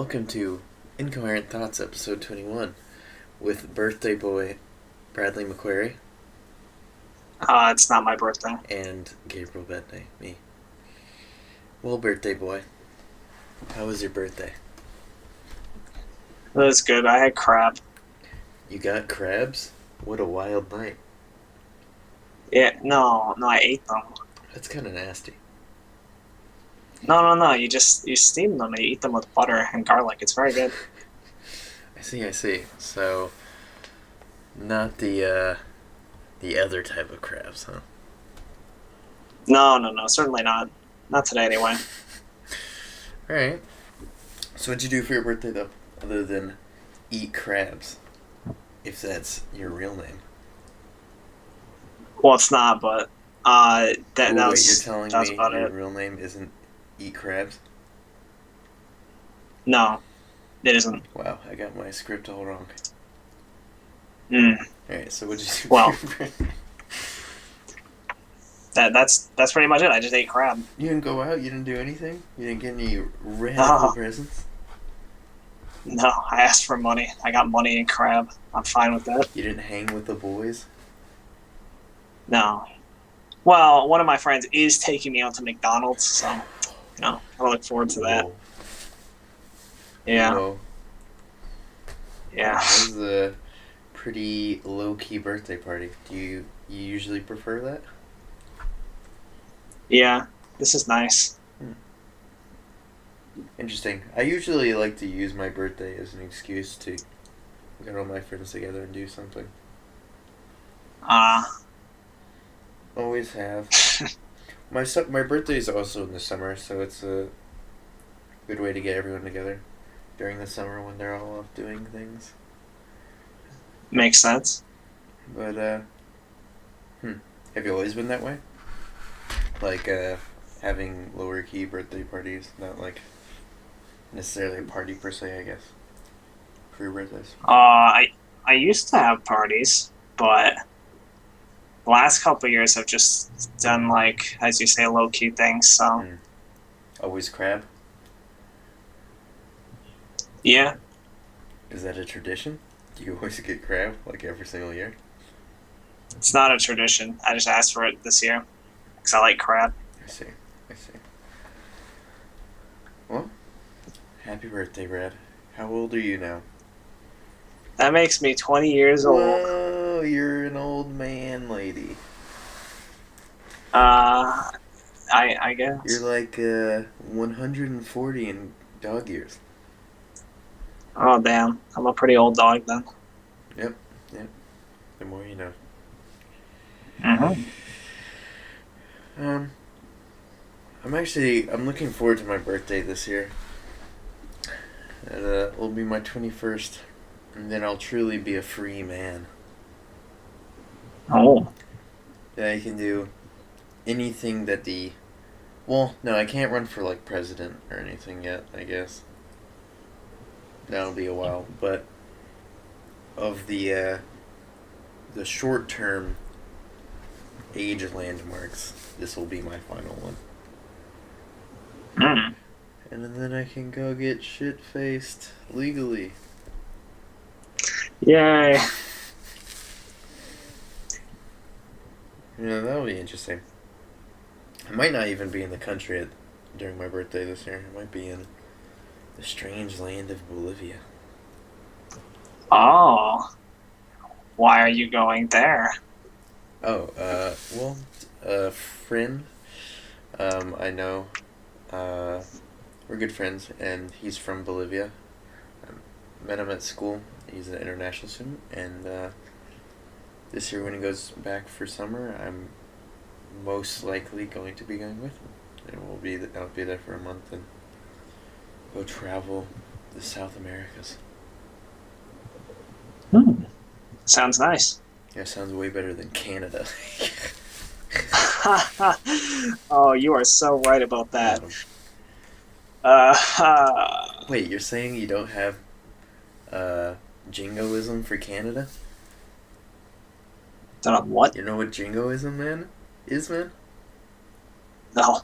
Welcome to Incoherent Thoughts, episode 21, with birthday boy Bradley McQuarrie It's not my birthday. and Gabriel Bentley, me. Well, birthday boy, how was your birthday? That was good. I had crab. You got crabs? What a wild night. Yeah, no, I ate them. That's kind of nasty. No. You steam them. You eat them with butter and garlic. It's very good. I see. So, not the other type of crabs, huh? No. Certainly not. Not today, anyway. Alright. So what'd you do for your birthday, though, other than eat crabs? If that's your real name. Well, it's not, but that Wait, was you're telling that was me about your it. real name isn't Eat Crabs? No, it isn't. Wow, I got my script all wrong. Mm. Alright, so what'd you do Well, for your birthday? that's pretty much it. I just ate crab. You didn't go out? You didn't do anything? You didn't get any radical No, presents? no. I asked for money. I got money and crab. I'm fine with that. You didn't hang with the boys? No. Well, one of my friends is taking me out to McDonald's, so I look forward to that. Whoa. Yeah, Whoa. yeah. That was a pretty low-key birthday party. Do you usually prefer that? Yeah, this is nice. Interesting. I usually like to use my birthday as an excuse to get all my friends together and do something. Uh, Always have. My birthday is also in the summer, so it's a good way to get everyone together during the summer when they're all off doing things. Makes sense. But have you always been that way? Like having lower key birthday parties, not like necessarily a party per se, I guess, for your birthdays. I used to have parties, but the last couple of years I've just done like, as you say, low key things. So Hmm. Always crab? yeah, Is that a tradition? Do you always get crab like every single year? it's not a tradition. I just asked for it this year because I like crab. I see. I see. Well, happy birthday, Brad. How old are you now? That makes me 20 years old. Whoa, you're an old man, lady. Uh, I You're guess. like 140 in dog years. Oh damn, I'm a pretty old dog then. Yep, yep. The more you know. Hmm. Um, I'm looking forward to my birthday this year. It will be my 21st, and then I'll truly be a free man. Oh, Then I can do anything that the. Well, no, I can't run for like president or anything yet, I guess. That'll be a while, but of the short term age landmarks, this will be my final one. mm. And then I can go get shit faced legally. Yay. Yeah, that'll be interesting. I might not even be in the country during my birthday this year. I might be in the strange land of Bolivia. Oh, why are you going there? Oh, well, a friend, I know, uh, we're good friends, and he's from Bolivia. I met him at school. He's an international student, and this year when he goes back for summer, I'm most likely going to be going with him. And I'll be there for a month and go travel the South Americas. Hmm. Sounds nice. Yeah, sounds way better than Canada. Oh, you are so right about that. Got him. Uh, Wait, you're saying you don't have uh, jingoism for Canada? don't know what? You know what jingoism, man, is, man? No.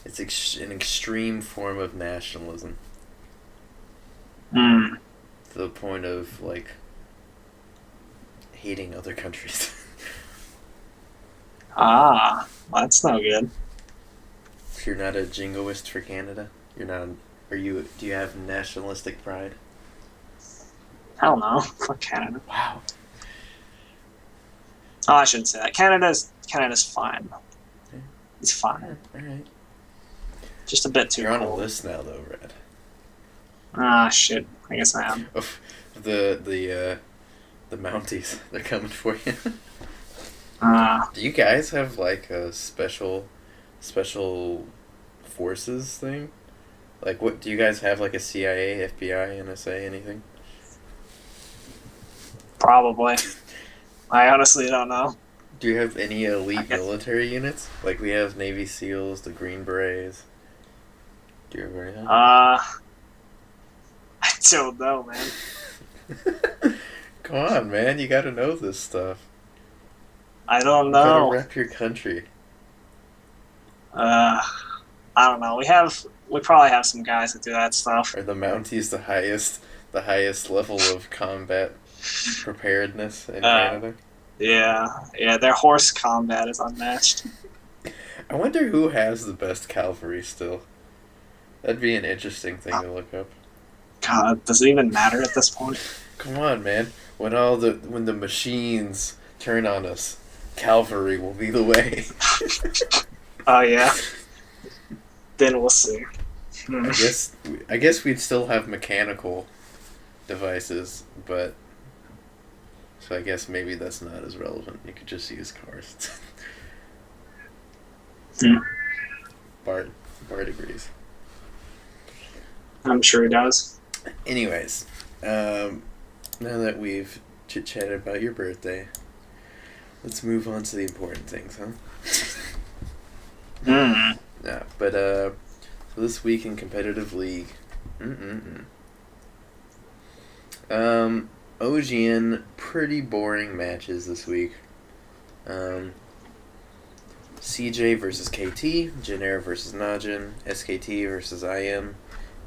It's an extreme form of nationalism. Mm. to the point of like hating other countries. Ah, that's no good. So you're not a jingoist for Canada. You're not. Are you? Do you have nationalistic pride? Hell no. Fuck Canada. Wow. Oh, I shouldn't say that. Canada's fine. Okay. It's All fine. right. All right. Just a bit too You're on a cold. list now, though, Red. Ah, shit. I guess I am. Oh, the Mounties. They're coming for you. Ah, Do you guys have like a special forces thing? Like, what do you guys have? Like a CIA, FBI, NSA, anything? probably. I honestly don't know. Do you have any I elite guess. military units? Like we have Navy SEALs, the Green Berets. Do you have anything? I don't know, man. Come on, man! You gotta know this stuff. I don't You gotta know. rep your country. Uh, I don't know. We probably have some guys that do that stuff. Are the Mounties the highest level of combat preparedness in Uh, Canada? yeah, yeah. Their horse combat is unmatched. I wonder who has the best cavalry still. That'd be an interesting thing Oh, to look up. God, does it even matter at this point? Come on, man. When the machines turn on us, cavalry will be the way. Oh yeah. Then we'll see. Hmm. I guess we'd still have mechanical devices, but so I guess maybe that's not as relevant. You could just use cars. Hmm. Bart Bart agrees. I'm sure he does. Anyways, now that we've chit chatted about your birthday, let's move on to the important things, huh? Hmm. Yeah, but so this week in competitive league, mm-mm-mm. OGN, pretty boring matches this week. Um, CJ versus KT, Jenner versus Najin, SKT versus IM,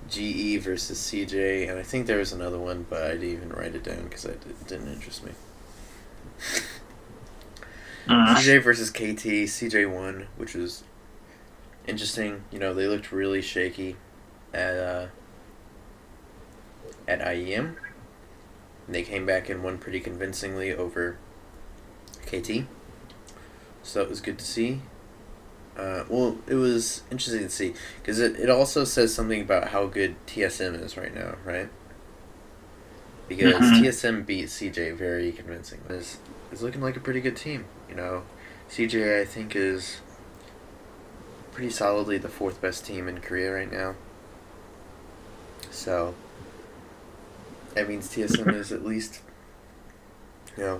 GE versus CJ, and I think there was another one, but I didn't even write it down because it didn't interest me. Hmm. CJ versus KT, CJ won, which was interesting. You know, they looked really shaky at IEM. And they came back and won pretty convincingly over KT. So that was good to see. Well, it was interesting to see because it also says something about how good TSM is right now, right? Because Hmm. TSM beat CJ very convincingly. Is looking like a pretty good team. You know, CJ I think is pretty solidly the fourth best team in Korea right now. So that means TSM is at least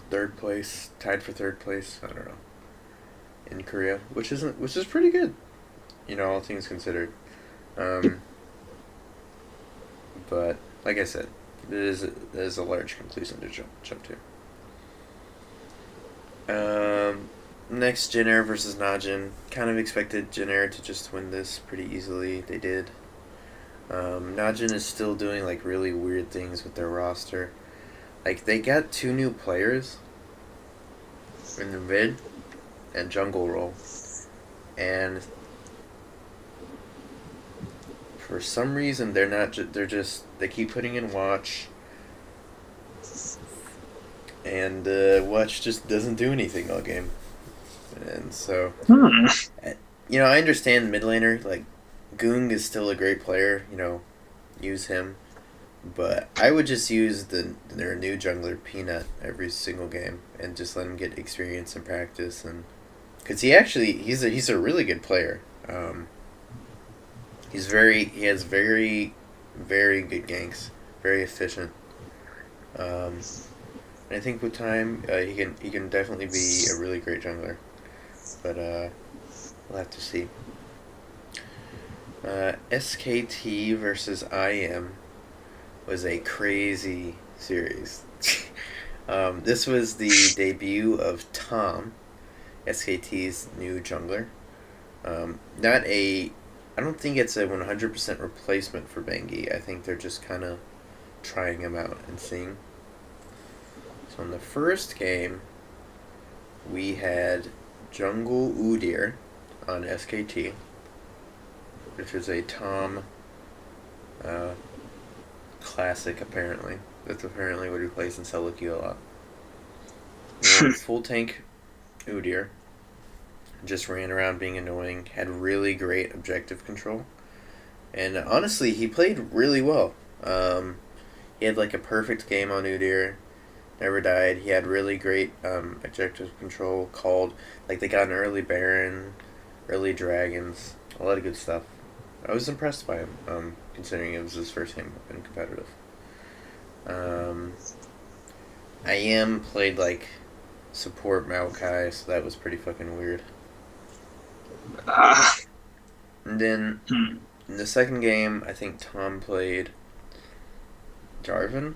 third place, tied for third place. I don't know in Korea, which is pretty good. All things considered. Um, but like I said, it is a large conclusion to jump to. Next, Jenner versus Najin. Kind of expected Jenner to just win this pretty easily. They did. Najin is still doing like really weird things with their roster. Like they got two new players in the mid and jungle role, and for some reason they're not. They keep putting in Watch, and Watch just doesn't do anything all game, and so Hmm. I understand mid laner like Goong is still a great player. Use him. But I would just use their new jungler Peanut every single game and just let him get experience and practice, and because he's a really good player. He has very very good ganks, very efficient. Um, and I think with time he can definitely be a really great jungler, but we'll have to see. SKT versus IM was a crazy series. This was the debut of Tom, SKT's new jungler. Not a, I don't think it's a 100% replacement for Bengi. I think they're just kind of trying them out and seeing. So in the first game, we had Jungle Udyr on SKT, which is a Tom classic, apparently. That's apparently what he plays in Seliki a lot. Full tank Udyr just ran around being annoying, had really great objective control, and honestly, he played really well. He had like a perfect game on Udyr, never died. He had really great objective control, called, like, they got an early Baron, early Dragons, a lot of good stuff. I was impressed by him, considering it was his first game in competitive. I am played like support Maokai, so that was pretty fucking weird. And then in the second game, I think Tom played Jarvan,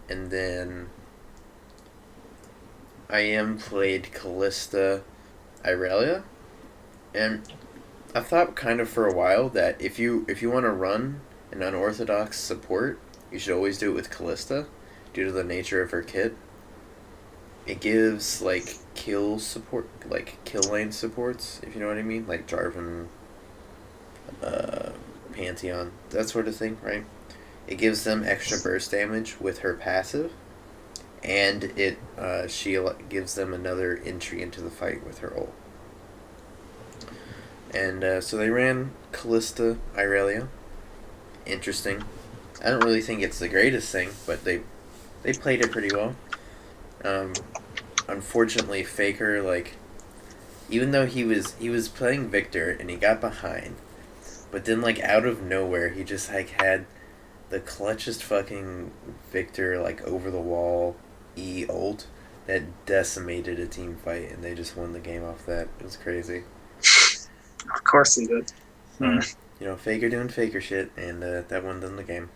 and then I am played Callista Irelia, and I thought kind of for a while that if you want to run an unorthodox support, you should always do it with Callista, due to the nature of her kit. It gives like kill support, like kill lane supports, if you know what I mean, like Jarvan, Pantheon, that sort of thing, right? It gives them extra burst damage with her passive, and it she gives them another entry into the fight with her ult. And so they ran Callista Irelia. Interesting. I don't really think it's the greatest thing, but they played it pretty well. Unfortunately, Faker, like, even though he was playing Victor and he got behind, but then like out of nowhere he just like had the clutchest fucking Victor like over the wall E ult that decimated a team fight, and they just won the game off that. It was crazy. Of course he did. You know, Faker doing Faker shit, and that won them the game.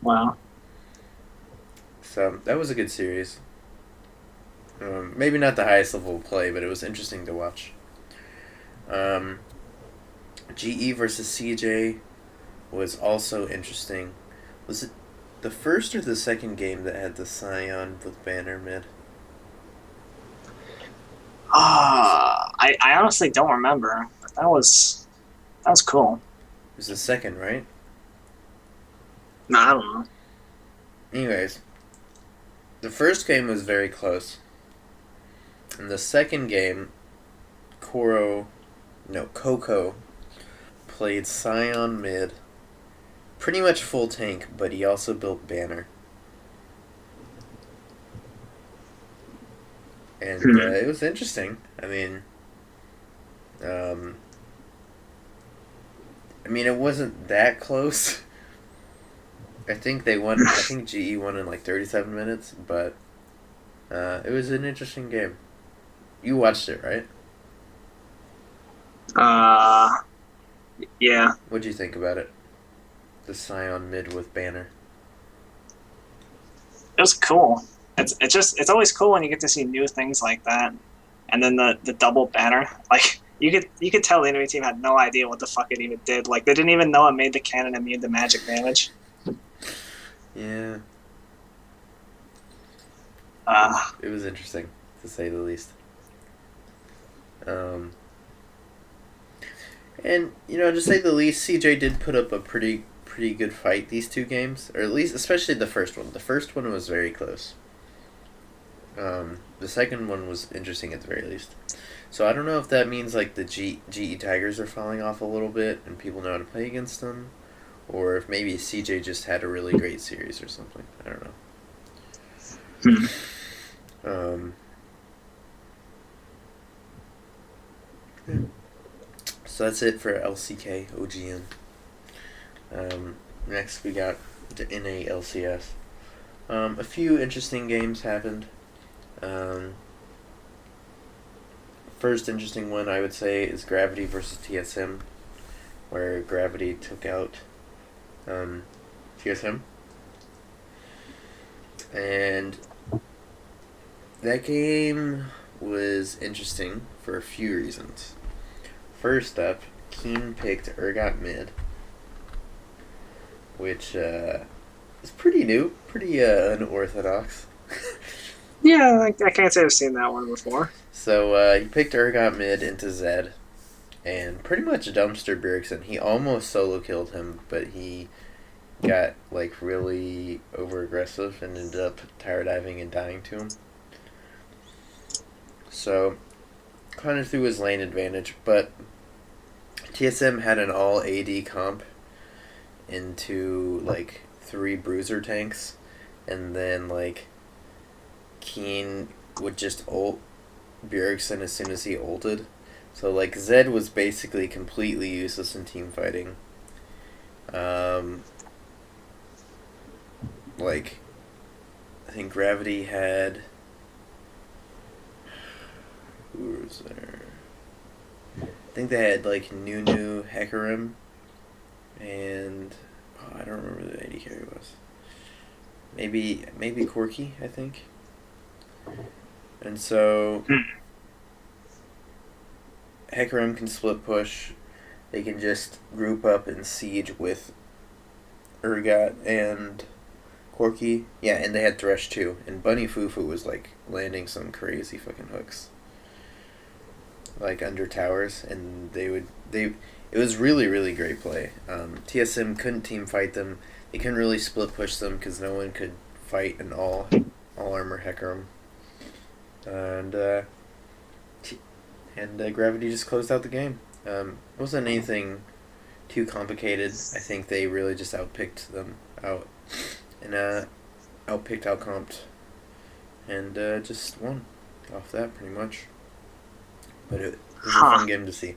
Wow. So that was a good series. Maybe not the highest level of play, but it was interesting to watch. GE versus CJ was also interesting. Was it the first or the second game that had the Scion with Banner mid? I honestly don't remember. But that was cool. It was the second, right? No, I don't know. Anyways, the first game was very close. In the second game, Coco played Scion mid, pretty much full tank, but he also built Banner. And it was interesting. I mean, it wasn't that close. I think they won. I think GE won in like 37 minutes, but it was an interesting game. You watched it, right? Yeah. What'd you think about it? The Scion mid with Banner. It was cool. It's always cool when you get to see new things like that, and then the double banner. Like you could tell the enemy team had no idea what the fuck it even did. Like they didn't even know it made the cannon immune to magic damage. Yeah. It was interesting, to say the least. And to say the least, CJ did put up a pretty good fight these two games, or at least especially the first one. The first one was very close. The second one was interesting at the very least. So I don't know if that means like the GE Tigers are falling off a little bit and people know how to play against them, or if maybe CJ just had a really great series or something. I don't know. So that's it for LCK OGN. Next we got the NA LCS. A few interesting games happened. First interesting one I would say is Gravity versus TSM, where Gravity took out TSM. And that game was interesting for a few reasons. First up, Keen picked Urgot mid. which is pretty new, pretty unorthodox. Yeah, I can't say I've seen that one before. So he picked Urgot mid into Zed and pretty much dumpstered Bjergsen. He almost solo killed him, but he got like really over aggressive and ended up tower diving and dying to him. So kind of threw his lane advantage, but TSM had an all AD comp into like 3 bruiser tanks, and then like Keen would just ult Bjergsen as soon as he ulted. So like Zed was basically completely useless in team fighting. Like I think Gravity had, who was there? I think they had like Nunu, Hecarim, and I don't remember who the AD carry was. Maybe Corky, I think. And so Hecarim can split push. They can just group up and siege with Urgot and Corky. Yeah, and they had Thresh too. And Bunny Fufu was like landing some crazy fucking hooks, like under towers, and it was really really great play. TSM couldn't team fight them. They couldn't really split push them because no one could fight an all armor Hecarim. And Gravity just closed out the game. It wasn't anything too complicated. I think they really just outpicked them out and outcomped, and just won off that pretty much. But it was a fun game to see.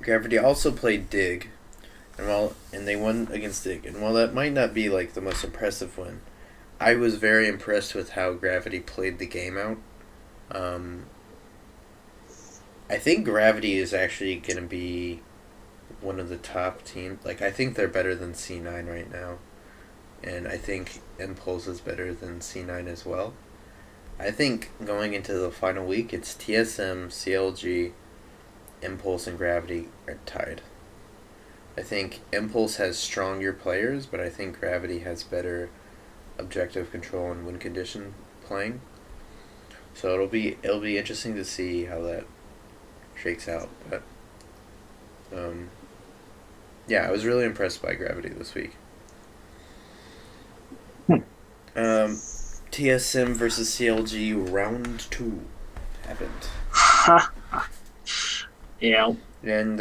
Gravity also played Dig, and they won against Dig. And while that might not be like the most impressive win, I was very impressed with how Gravity played the game out. I think Gravity is actually going to be one of the top teams. Like, I think they're better than C9 right now. And I think Impulse is better than C9 as well. I think going into the final week, it's TSM, CLG, Impulse, and Gravity are tied. I think Impulse has stronger players, but I think Gravity has better objective control and win condition playing. So it'll be interesting to see how that shakes out. But yeah, I was really impressed by Gravity this week. TSM versus CLG round 2 happened. Yeah. And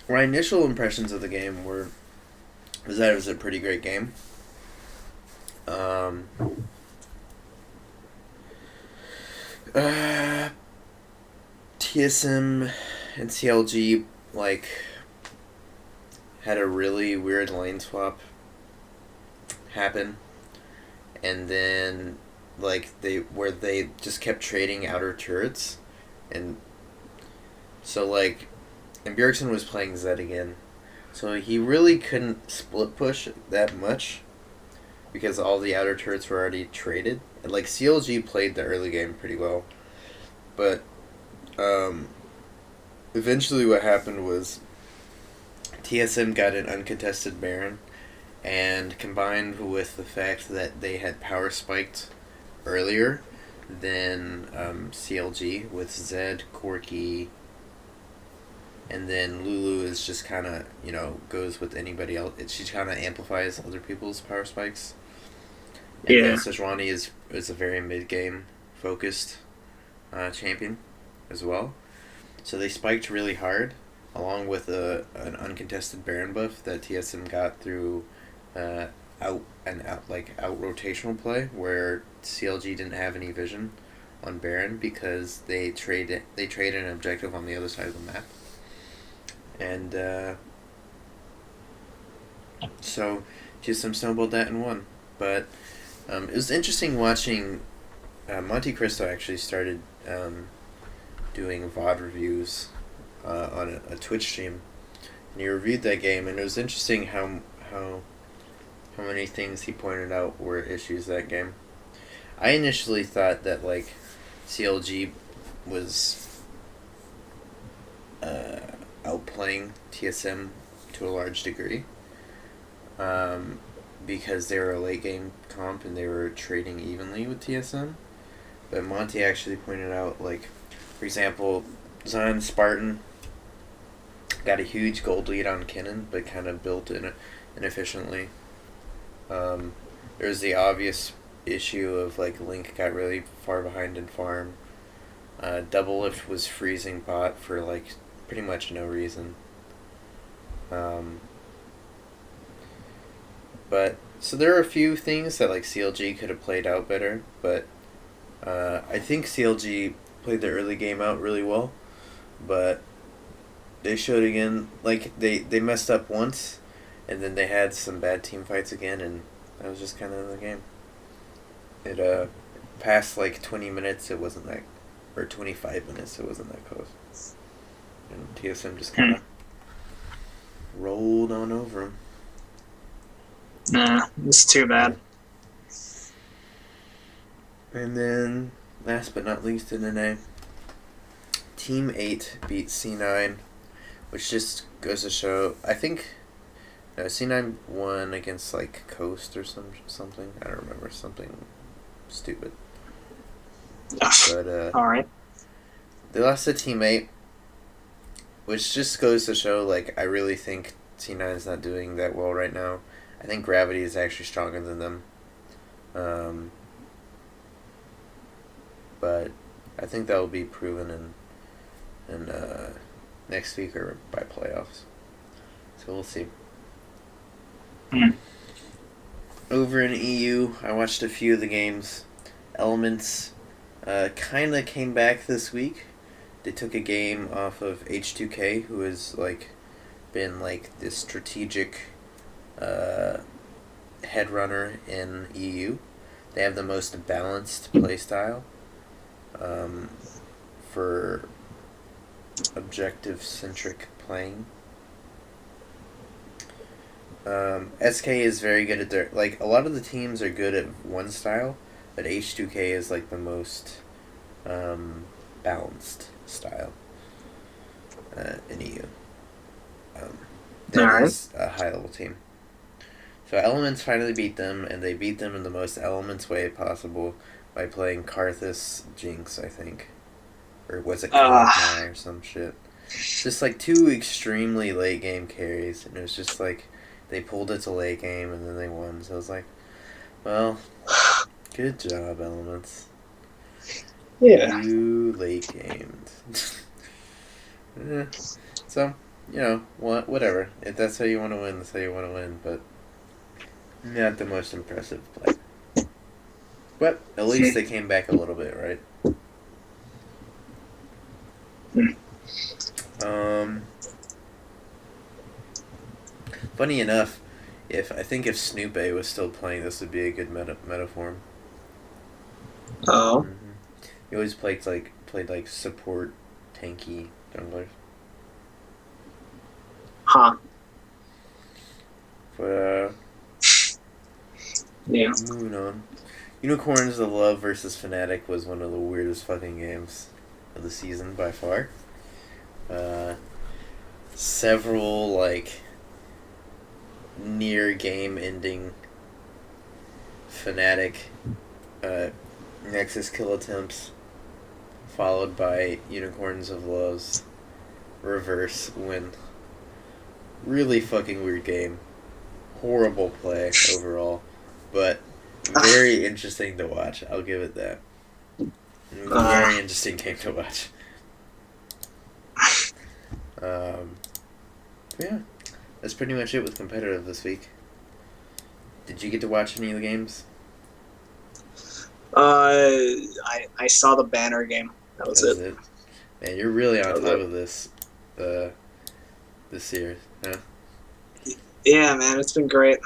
my initial impressions of the game was that it was a pretty great game. TSM and CLG like had a really weird lane swap happen, and then like they just kept trading outer turrets, and so like, and Bjergsen was playing Zed again, so he really couldn't split push that much because all the outer turrets were already traded. And like CLG played the early game pretty well, but eventually what happened was TSM got an uncontested Baron, and combined with the fact that they had power spiked earlier than CLG with Zed, Corky, and then Lulu is just kind of, goes with anybody else. She kind of amplifies other people's power spikes. And then Sejuani is a very mid-game focused champion as well. So they spiked really hard, along with an uncontested Baron buff that TSM got through out rotational play, where CLG didn't have any vision on Baron because they traded an objective on the other side of the map. And so TSM snowballed that and won. But it was interesting watching Monte Cristo actually started doing VOD reviews on a Twitch stream, and he reviewed that game, and it was interesting how many things he pointed out were issues that game. I initially thought that like CLG was outplaying TSM to a large degree. Because they were a late game comp and they were trading evenly with TSM. But Monty actually pointed out, like, for example, Zion Spartan got a huge gold lead on Kinnan, but kind of built inefficiently. There's the obvious issue of, like, Link got really far behind in farm. Double Lift was freezing bot for, like, pretty much no reason. But, so there are a few things that, like, CLG could have played out better, but I think CLG played the early game out really well, but they showed again, like, they messed up once, and then they had some bad team fights again, and that was just kind of the game. It, past, like, 20 minutes, it wasn't that, or 25 minutes, it wasn't that close. And TSM just kind of rolled on over them. Nah, it's too bad. And then, last but not least in NA, Team 8 beat C9, which just goes to show, I think, C9 won against, like, Coast or something. I don't remember, something stupid. But, Alright. they lost to Team 8, which just goes to show, like, I really think C9 is not doing that well right now. I think Gravity is actually stronger than them. But I think that will be proven in next week or by playoffs. So we'll see. Over in EU, I watched a few of the games. Elements kind of came back this week. They took a game off of H2K, who has, like, been, like, this strategic headrunner in EU. They have the most balanced playstyle for objective-centric playing. SK is very good at their... Like, a lot of the teams are good at one style, but H2K is, like, the most balanced style in EU. That is a high-level team. So Elements finally beat them, and they beat them in the most Elements way possible by playing Karthus Jinx, I think. Or was it Karthus or some shit. Just, like, two extremely late-game carries, and it was just, like, they pulled it to late game, and then they won. So I was like, well, good job, Elements. Yeah. You late-gamed. So, you know, whatever. If that's how you want to win, that's how you want to win, but not the most impressive play. But at least they came back a little bit, right? Funny enough, I think if Snoop A was still playing, this would be a good meta form. Oh. He always played like support, tanky junglers. Huh. But yeah. Moving on. Unicorns of Love versus Fnatic was one of the weirdest fucking games of the season by far. Several, like, near game ending Fnatic Nexus kill attempts, followed by Unicorns of Love's reverse win. Really fucking weird game. Horrible play overall, but very interesting to watch. I'll give it that. Very interesting game to watch. Yeah, that's pretty much it with competitive this week. Did you get to watch any of the games? I saw the banner game. That was it. Man, you're really on top of this year, huh? Yeah, man, it's been great.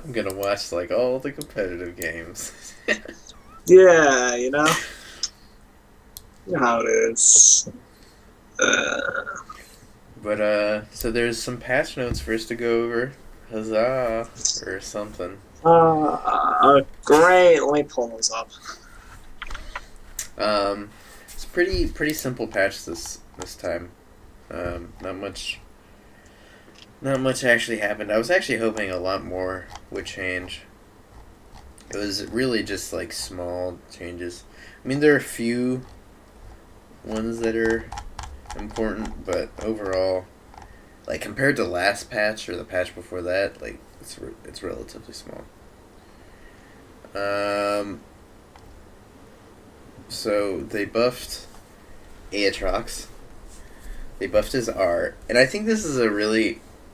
I'm gonna watch, like, all the competitive games. Yeah, you know how it is. But so there's some patch notes for us to go over. Huzzah, or something. Great. Let me pull those up. It's pretty simple patch this this time. Not much. Not much actually happened. I was actually hoping a lot more would change. It was really just like small changes. I mean, there are a few ones that are important, but overall, like compared to last patch or the patch before that, like it's relatively small. Um, so they buffed Aatrox. They buffed his R, and I think this is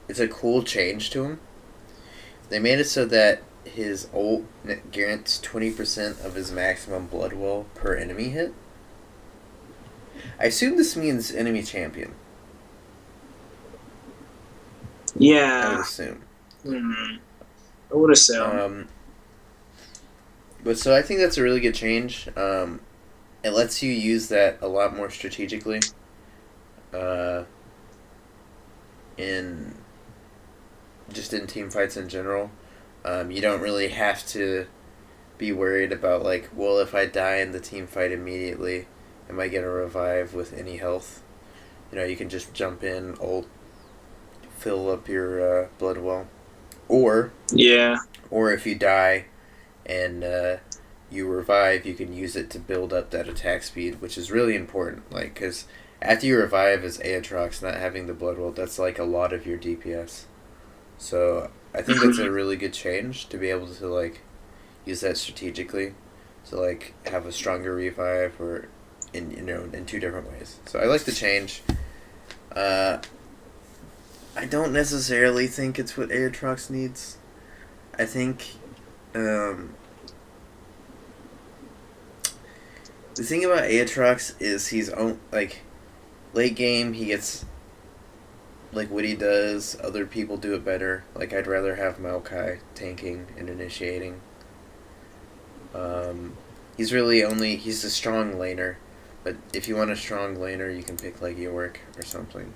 it's a cool change to him. They made it so that his ult grants 20% of his maximum blood well per enemy hit. I assume this means enemy champion. I would Yeah. assume. I would assume. But so I think that's a really good change. It lets you use that a lot more strategically. In in team fights in general, you don't really have to be worried about like, well, if I die in the team fight immediately, am I gonna revive with any health? You can just jump in, ult, fill up your blood well, or Yeah. if you die and you revive, you can use it to build up that attack speed, which is really important. Like, because after you revive as Aatrox, not having the blood well, that's like a lot of your DPS. So I think that's a really good change to be able to like use that strategically, to like have a stronger revive or in two different ways. So I like the change. I don't necessarily think it's what Aatrox needs. I think the thing about Aatrox is like late game he gets like what he does. Other people do it better. Like I'd rather have Maokai tanking and initiating. He's a strong laner, but if you want a strong laner, you can pick like Yorick or something,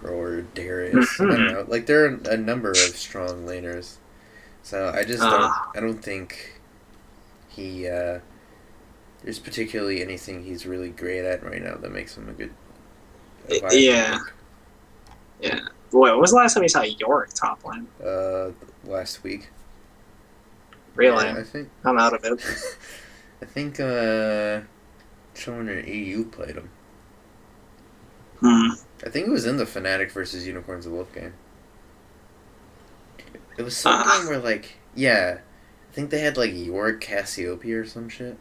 or Darius. I don't know. Like there are a number of strong laners, so I just don't. I don't think he. There's particularly anything he's really great at right now that makes him a viable Yeah. pick. Yeah. Boy, when was the last time you saw Yorick top line? Last week. Really? Yeah, I think I'm out of it. I think someone in EU played him. I think it was in the Fnatic versus Unicorns of Wolf game. It was some game where like I think they had like Yorick Cassiopeia or some shit.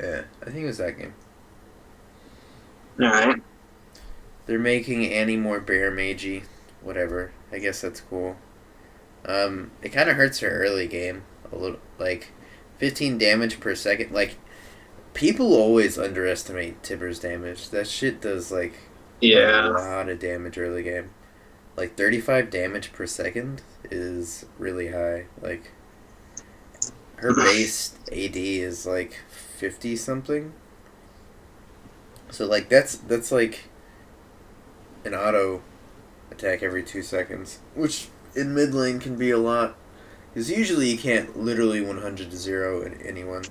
Yeah, I think it was that game. Alright. They're making Annie more bear magey. Whatever. I guess that's cool. It kind of hurts her early game a little. Like, 15 damage per second. Like, people always underestimate Tibbers' damage. That shit does like a lot of damage early game. Like 35 damage per second is really high. Like, her base AD is like 50 something. So like that's like an auto attack every 2 seconds, which in mid lane can be a lot, because usually you can't literally 100 to 0 anyone.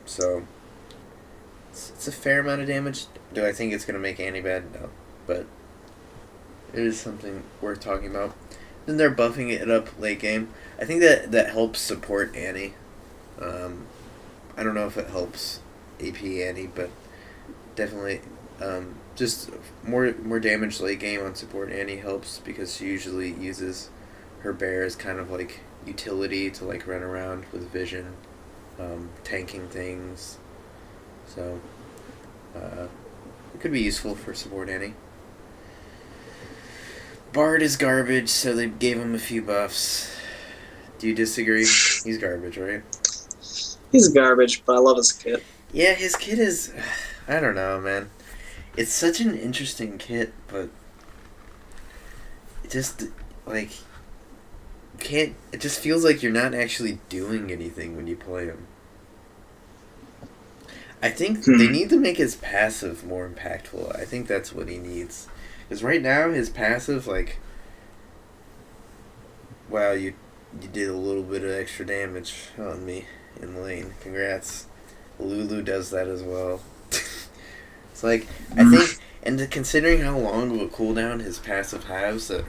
So it's a fair amount of damage. Do I think it's gonna make Annie bad? No, but it is something worth talking about. Then they're buffing it up late game. I think that helps support Annie. I don't know if it helps AP Annie, but definitely just more damage late game on support Annie helps, because she usually uses her bear as kind of like utility to like run around with vision, tanking things. So it could be useful for support Annie. Bard is garbage, so they gave him a few buffs. Do you disagree? He's garbage, right? He's garbage, but I love his kit. Yeah, his kit is... I don't know, man. It's such an interesting kit, but... It just, like... Can't... It just feels like you're not actually doing anything when you play him. I think they need to make his passive more impactful. I think that's what he needs. Because right now, his passive, like... Wow, you did a little bit of extra damage on me in lane. Congrats. Lulu does that as well. It's like I think, and considering how long of a cooldown his passive has at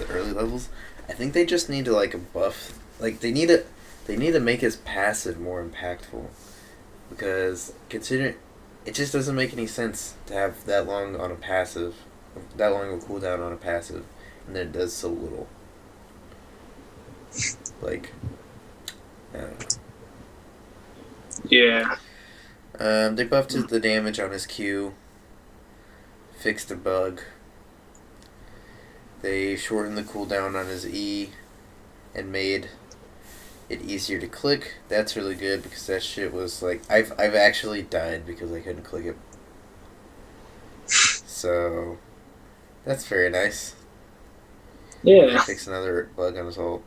early levels, I think they just need to like buff. Like they need to make his passive more impactful, because considering it just doesn't make any sense to have that long of a cooldown on a passive, and then it does so little. Like, I don't know. Yeah. They buffed the damage on his Q, fixed a bug. They shortened the cooldown on his E, and made it easier to click. That's really good, because that shit was like I've actually died because I couldn't click it. So that's very nice. Yeah. Fix another bug on his ult.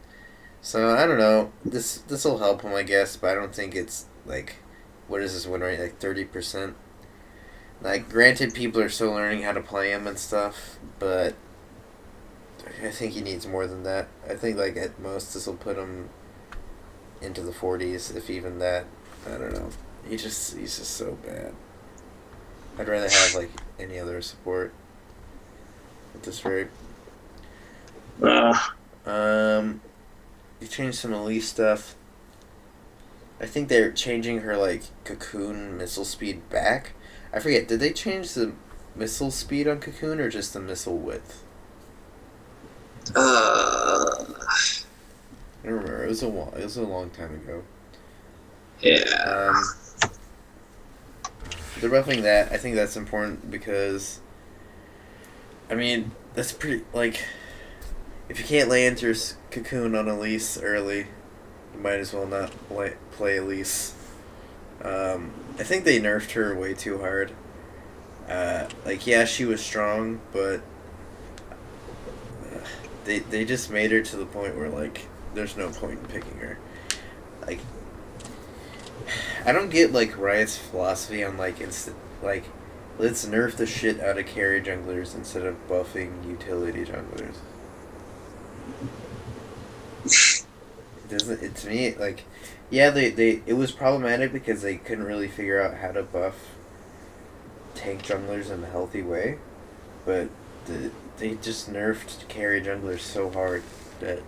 So I don't know. This will help him, I guess, but I don't think it's like, what is this win rate, like 30%? Like, granted, people are still learning how to play him and stuff, but I think he needs more than that. I think like at most this will put him into the 40s, if even that. I don't know. He's just so bad. I'd rather have like any other support at this rate. Uh, You changed some Elise stuff. I think they're changing her like cocoon missile speed back. I forget. Did they change the missile speed on cocoon or just the missile width? uh, I don't remember. It was a long time ago. yeah. They're buffing that. I think that's important because, I mean, that's pretty like, if you can't land your cocoon on Elise early, you might as well not play Elise. I think they nerfed her way too hard. Like, yeah, she was strong, but they just made her to the point where like there's no point in picking her. Like, I don't get like Riot's philosophy on like let's nerf the shit out of carry junglers instead of buffing utility junglers. It doesn't it to me like, yeah, they it was problematic because they couldn't really figure out how to buff tank junglers in a healthy way, but they just nerfed carry junglers so hard that it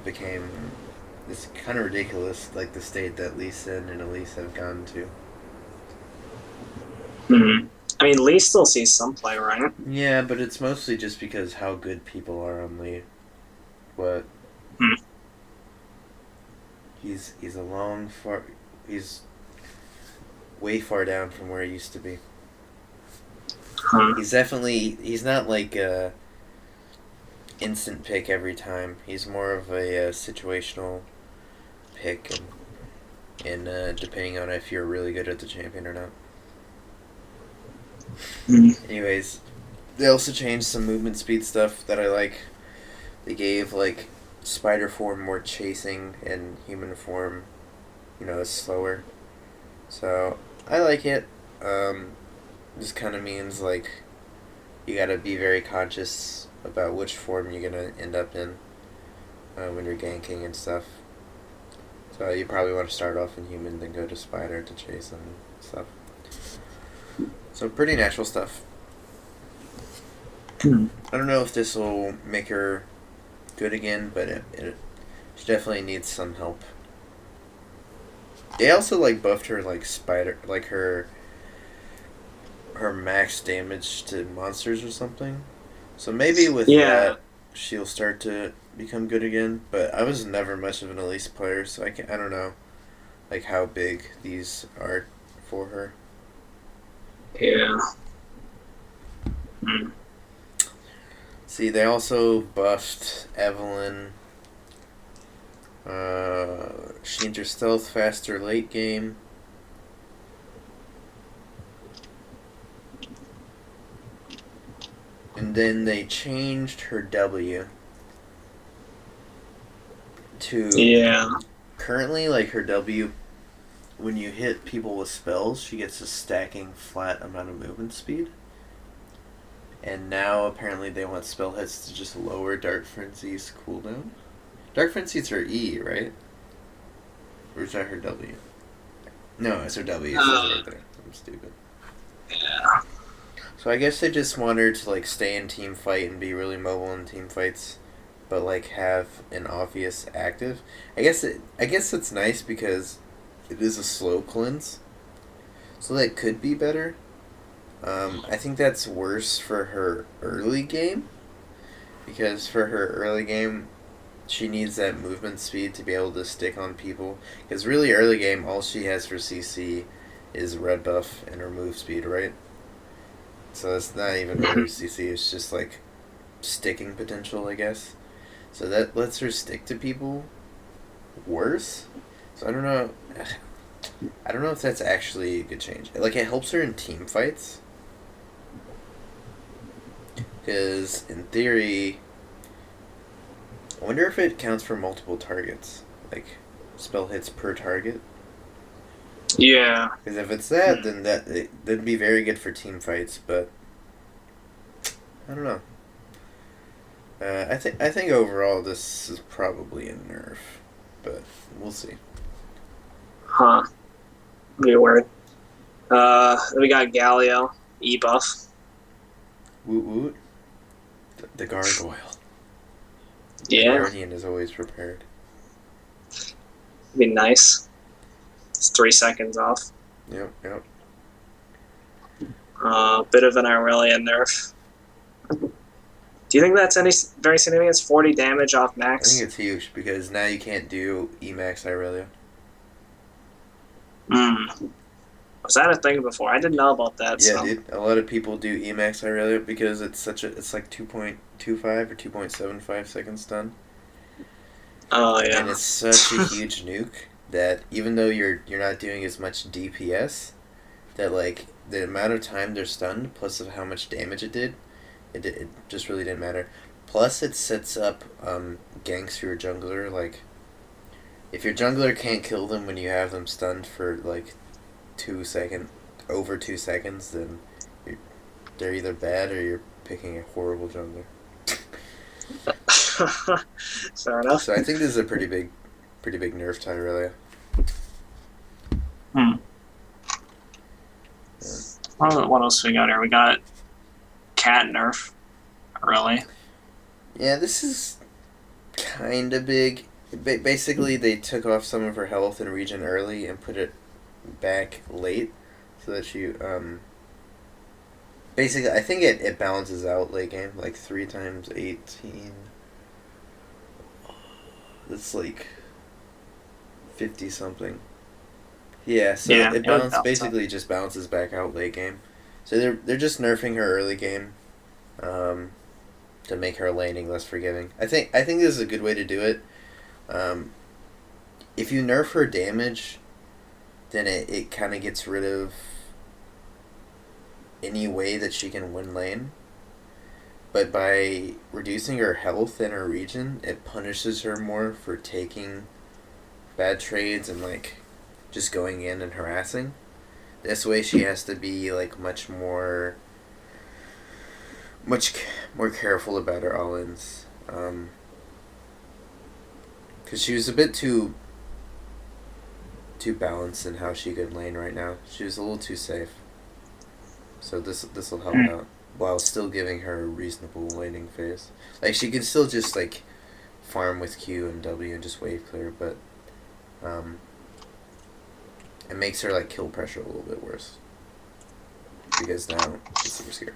became it's kind of ridiculous, like the state that Lee Sin and Elise have gone to. Hmm. I mean, Lee still sees some play, right? Yeah, but it's mostly just because how good people are on Lee. But Hmm. he's he's way far down from where he used to be. Huh. He's not like a instant pick every time. He's more of a situational pick, and depending on if you're really good at the champion or not. Hmm. Anyways, they also changed some movement speed stuff that I like. They gave like spider form more chasing, and human form, is slower. So I like it. This kind of means like you gotta be very conscious about which form you're gonna end up in when you're ganking and stuff. So you probably want to start off in human, then go to spider to chase and stuff. So pretty natural stuff. Hmm. I don't know if this will make her good again, but she definitely needs some help. They also like buffed her like spider, like her max damage to monsters or something. So maybe with Yeah. that, she'll start to become good again. But I was never much of an Elise player, so I don't know, like how big these are for her. Yeah. Hmm. See, they also buffed Evelyn. She enters stealth faster late game. And then they changed her W to Yeah. currently, like, her W, when you hit people with spells, she gets a stacking flat amount of movement speed. And now apparently they want spell hits to just lower Dark Frenzy's cooldown. Dark Frenzy's her E, right? Or is that her W? No, SOW. It says it Uh, right there. I'm stupid. yeah. So I guess they just want her to like stay in team fight and be really mobile in team fights, but like have an obvious active. I guess it's nice because it is a slow cleanse, so that could be better. I think that's worse for her early game because for her early game, she needs that movement speed to be able to stick on people. Because really early game, all she has for CC is red buff and her move speed, right? So it's not even really CC. It's just like sticking potential, I guess. So that lets her stick to people worse. So I don't know. I don't know if that's actually a good change. Like it helps her in team fights. Because in theory, I wonder if it counts for multiple targets, like spell hits per target. Yeah. Because if it's that, then that'd be very good for team fights. But I don't know. I think overall this is probably a nerf, but we'll see. Huh. Be weird. We got Galio, E buff. Woot woot. The gargoyle. The Yeah, guardian is always prepared. be nice. It's 3 seconds off. Yep, yep. Bit of an Aurelian nerf. Do you think that's any very significant? It's 40 damage off I max. think it's huge because now you can't do Emax Irelia. Hmm. Was that a thing before? I didn't know about that. Yeah, So. dude. A lot of people do Emax Irelia because it's like 2.25 or 2.75 seconds done. Oh And yeah. it's such a huge nuke that even though you're not doing as much DPS, that like the amount of time they're stunned plus of how much damage it did, it just really didn't matter. Plus it sets up ganks for your jungler. Like if your jungler can't kill them when you have them stunned for like 2 second over 2 seconds, then you're, they're either bad or you're picking a horrible jungler. Fair enough. So I think this is a pretty big nerf to Irelia. Hmm. Yeah. What else we got here? We got cat nerf. Really? Yeah, this is kind of big. Basically, they took off some of her health and regen early and put it back late, so that she basically I think it balances out late game like 3 times 18. That's like 50 something. Yeah, so Yeah. it It would balance balance out. basically just bounces back out late game. So they're just nerfing her early game, um, to make her laning less forgiving. I think this is a good way to do it. Um, if you nerf her damage, then it kind of gets rid of any way that she can win lane. But by reducing her health and her regen, it punishes her more for taking bad trades and like just going in and harassing. This way, she has to be like much more careful about her all-ins. Because she was a bit too balanced in how she could lane right now. She was a little too safe. So this will help out while still giving her a reasonable laning phase. Like she can still just like farm with Q and W and just wave clear, but it makes her like kill pressure a little bit worse because now she's super scared.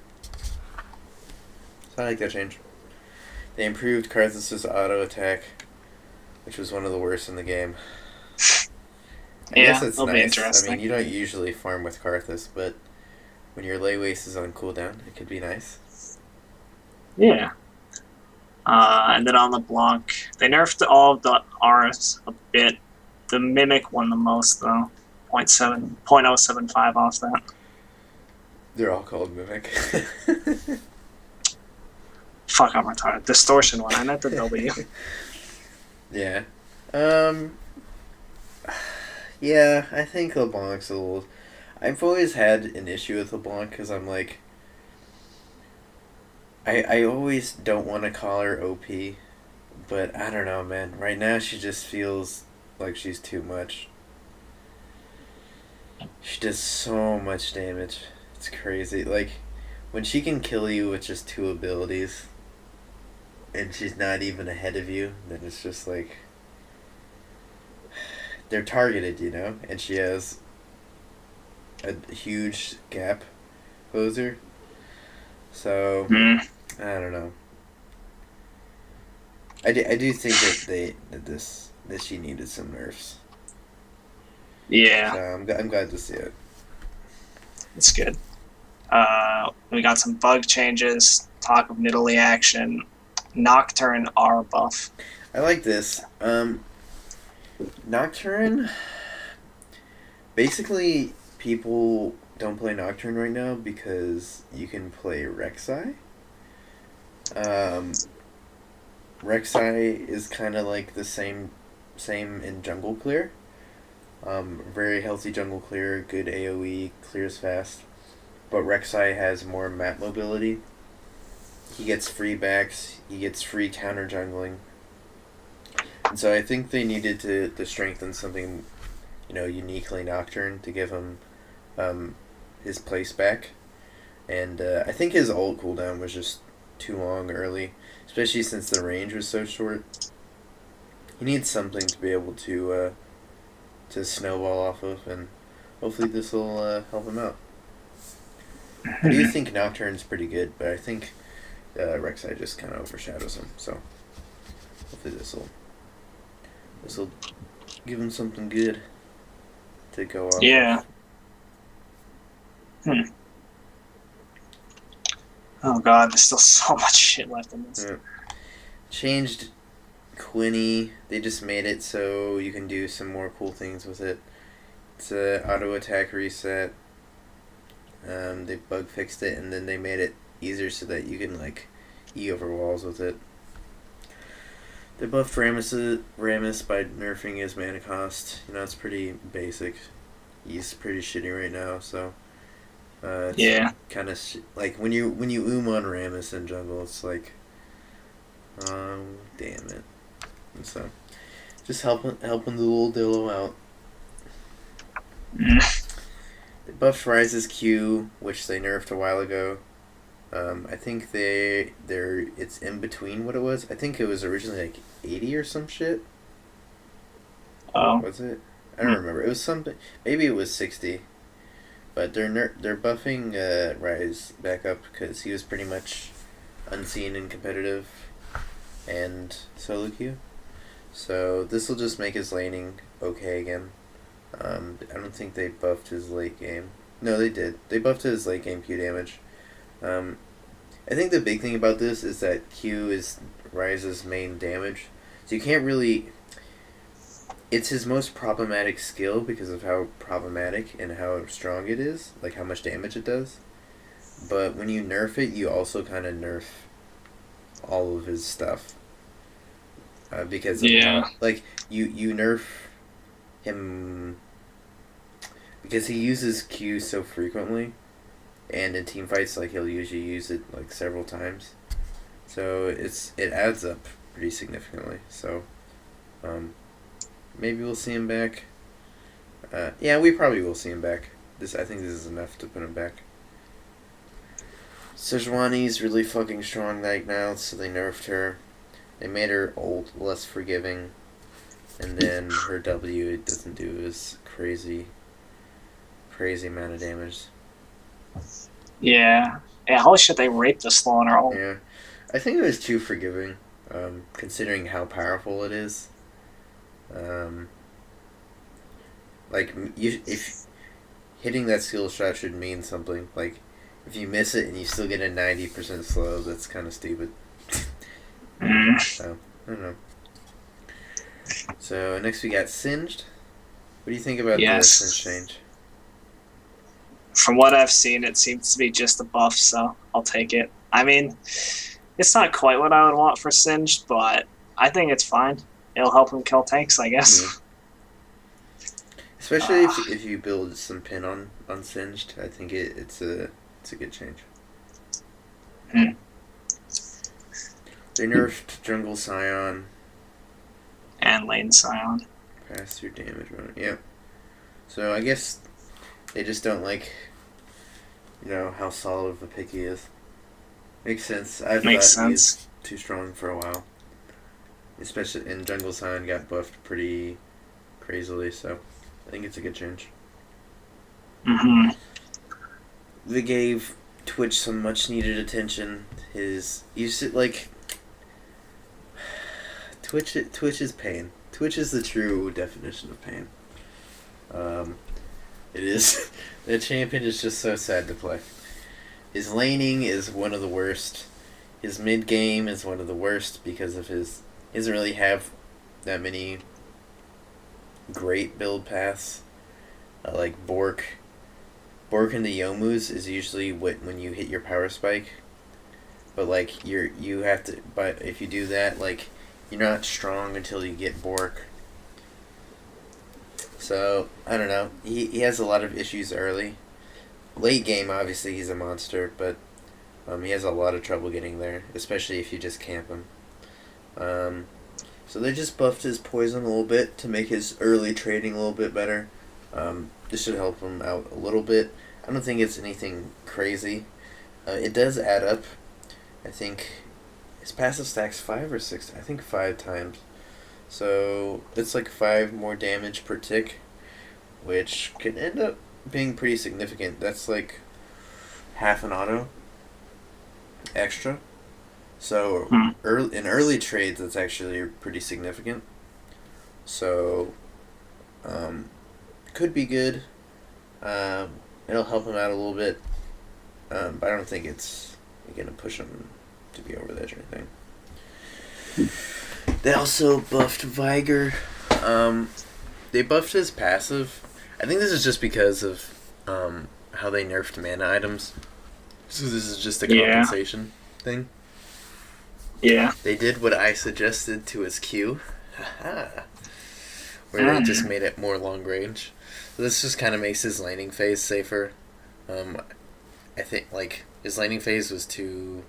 So I like that change. They improved Karthus' auto attack, which was one of the worst in the game. I guess Yeah, it's it'll be nice. I interesting. mean, you don't usually farm with Karthus, but when your lay waste is on cooldown, it could be nice. Yeah. And then on the block, they nerfed all of the R's a bit. The Mimic won the most, though. 0.075 off that. They're all called Mimic. Fuck, I'm retarded. Distortion one. I meant the W. Yeah. Yeah, I think LeBlanc's a little... I've always had an issue with LeBlanc because I'm like... I always don't want to call her OP, but I don't know, man. Right now she just feels like she's too much. She does so much damage. It's crazy. Like, when she can kill you with just two abilities, and she's not even ahead of you, then it's just like they're targeted, you know. And she has a huge gap closer, so Mm, I don't know. I do think that that she needed some nerfs. yeah, So I'm glad to see it. it's good. We got some bug changes. Talk of Nidalee action. Nocturne R buff. I like this. Nocturne. Basically, people don't play Nocturne right now because you can play Rek'Sai. Um, Rek'Sai is kind of like the same in jungle clear. Very healthy jungle clear, good AOE, clears fast. But Rek'Sai has more map mobility. He gets free backs. He gets free counter jungling. And so I think they needed to strengthen something, uniquely Nocturne to give him um, his place back. And I think his ult cooldown was just too long early, especially since the range was so short. He needs something to be able to snowball off of, and hopefully this will help him out. I do think Nocturne's pretty good, but I think Rek'Sai just kind of overshadows him. So hopefully this will give him something good to go off Yeah. of. Hmm. Oh god, there's still so much shit left in this. Yeah. Changed Quinny. They just made it so you can do some more cool things with it. It's a auto attack reset. They bug fixed it, and then they made it easier so that you can like E over walls with it. They buffed Rammus by nerfing his mana cost. It's pretty basic. He's pretty shitty right now, so it's Yeah. kind of like when you on Rammus in jungle, it's like, damn it. And so just helping the little Dillo out. Mm. They buffed Rise's Q, which they nerfed a while ago. I think it's in between what it was. I think it was originally like 80 or some shit. Oh. Was it? I don't remember. It was something. Maybe it was 60. But they're buffing Rise back up because he was pretty much unseen in competitive and solo queue. So this will just make his laning okay again. I don't think they buffed his late game. No, they did. They buffed his late game Q damage. I think the big thing about this is that Q is Rise's main damage. So you can't really. It's his most problematic skill because of how problematic and how strong it is, like how much damage it does. But when you nerf it, you also kind of nerf all of his stuff. Because of Yeah. how. Like, you nerf him. Because he uses Q so frequently. And in team fights, like he'll usually use it like several times, so it adds up pretty significantly. So, maybe we'll see him back. Yeah, we probably will see him back. I think this is enough to put him back. Sejuani's really fucking strong right now, so they nerfed her. They made her old, less forgiving, and then her W it doesn't do as crazy amount of damage. Yeah. Yeah, holy shit, they raped the slow on her ult. Yeah. I think it was too forgiving, considering how powerful it is. Like, if hitting that skill shot should mean something. Like, if you miss it and you still get a 90% slow, that's kind of stupid. So, I don't know. So, next we got Singed. What do you think about the Singed change? From what I've seen, it seems to be just a buff, so I'll take it. I mean, it's not quite what I would want for Singed, but I think it's fine. It'll help him kill tanks, I guess. Yeah. Especially if you build some pin on Singed, I think it's a good change. They nerfed Jungle Scion. And Lane Scion. Pass through damage. Yeah. So I guess They just don't like, how solid of a pick he is. Makes sense. I Makes thought he sense. is too strong for a while. Especially in Jungle Sign got buffed pretty crazily, so I think it's a good change. Mm-hmm. They gave Twitch some much needed attention. His used to like Twitch is pain. Twitch is the true definition of pain. It is. The champion is just so sad to play. His laning is one of the worst. His mid game is one of the worst because of his. He doesn't really have that many great build paths. Like Bork. Bork and the Yomus is usually when you hit your power spike. But like you have to. But if you do that, like you're not strong until you get Bork. So I don't know. He has a lot of issues early. Late game, obviously he's a monster, but he has a lot of trouble getting there, especially if you just camp him. So they just buffed his poison a little bit to make his early trading a little bit better. This should help him out a little bit. I don't think it's anything crazy. It does add up. I think his passive stacks 5 or 6. I think 5 times. So it's like 5 more damage per tick, which can end up being pretty significant. That's like half an auto extra. So in early trades, that's actually pretty significant. So could be good. It'll help him out a little bit, but I don't think it's gonna push him to be over the edge or anything. They also buffed Viger. They buffed his passive. I think this is just because of how they nerfed mana items. So this is just a compensation thing. Yeah. They did what I suggested to his Q. Where they just made it more long range. So this just kind of makes his laning phase safer. I think like his laning phase was too.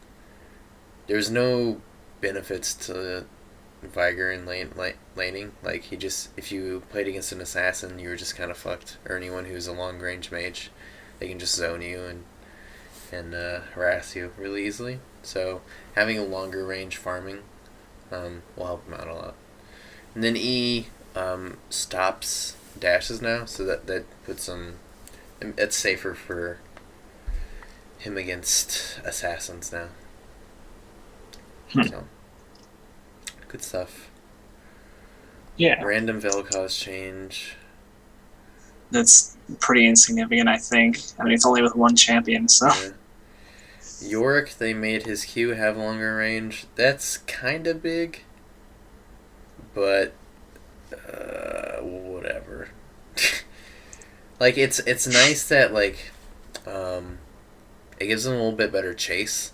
There was no benefits to Viger and laning. Like he just, if you played against an assassin, you were just kind of fucked. Or anyone who's a long range mage, they can just zone you and harass you really easily. So having a longer range farming will help him out a lot. And then E stops dashes now, so that puts him. It's safer for him against assassins now. So good stuff. Yeah. Random Vel'Koz change. That's pretty insignificant, I think. I mean, it's only with one champion, so. Yeah. Yorick, they made his Q have longer range. That's kind of big, but whatever. Like it's nice that like it gives them a little bit better chase.